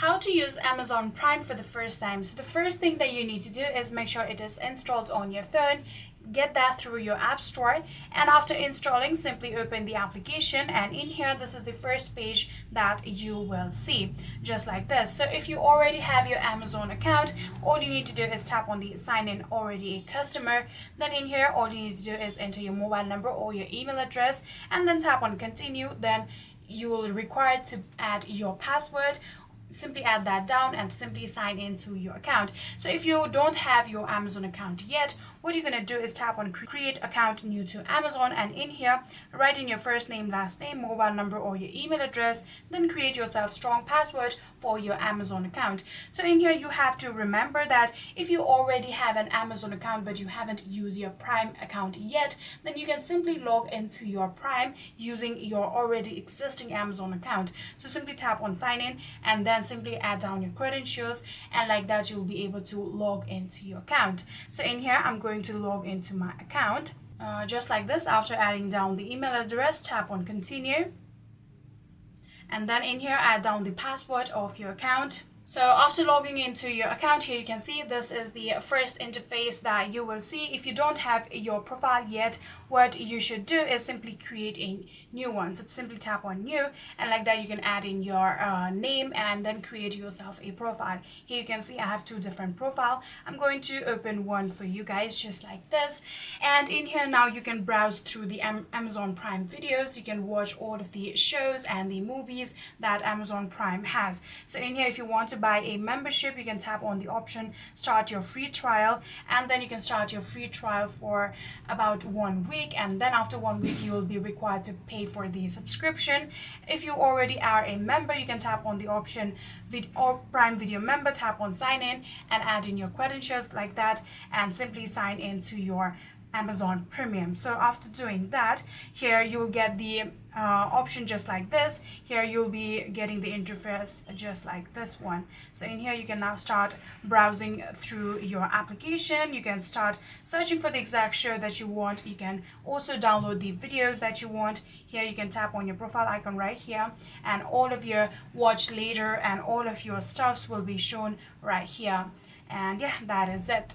How to use Amazon Prime for the first time. So the first thing that you need to do is make sure it is installed on your phone. Get that through your app store, and after installing, simply open the application, and in here this is the first page that you will see, just like this. So if you already have your Amazon account, all you need to do is tap on the sign in already a customer. Then in here all you need to do is enter your mobile number or your email address, and then tap on continue. Then you will be required to add your password. Simply add that down and simply sign into your account. So if you don't have your Amazon account yet, what you're gonna do is tap on create account new to Amazon, and in here write in your first name, last name, mobile number or your email address, then create yourself strong password for your Amazon account. So in here you have to remember that if you already have an Amazon account but you haven't used your Prime account yet, then you can simply log into your Prime using your already existing Amazon account. So simply tap on sign in and then simply add down your credentials, and like that you'll be able to log into your account. So in here I'm going to log into my account, just like this. After adding down the email address, tap on continue, and then in here add down the password of your account. So after logging into your account, here you can see this is the first interface that you will see. If you don't have your profile yet, what you should do is simply create a new one. So simply tap on new, and like that you can add in your name and then create yourself a profile. Here you can see I have two different profiles. I'm going to open one for you guys, just like this. And in here now you can browse through the Amazon Prime videos. You can watch all of the shows and the movies that Amazon Prime has. So in here, if you want to buy a membership, you can tap on the option start your free trial, and then you can start your free trial for about 1 week, and then after 1 week you will be required to pay for the subscription. If you already are a member, you can tap on the option Prime Video member, tap on sign in and add in your credentials like that, and simply sign into your Amazon Premium. So after doing that, here you will get the option just like this. Here you'll be getting the interface just like this one. So in here you can now start browsing through your application. You can start searching for the exact show that you want. You can also download the videos that you want. Here you can tap on your profile icon right here, and all of your watch later and all of your stuffs will be shown right here. And yeah, that is it.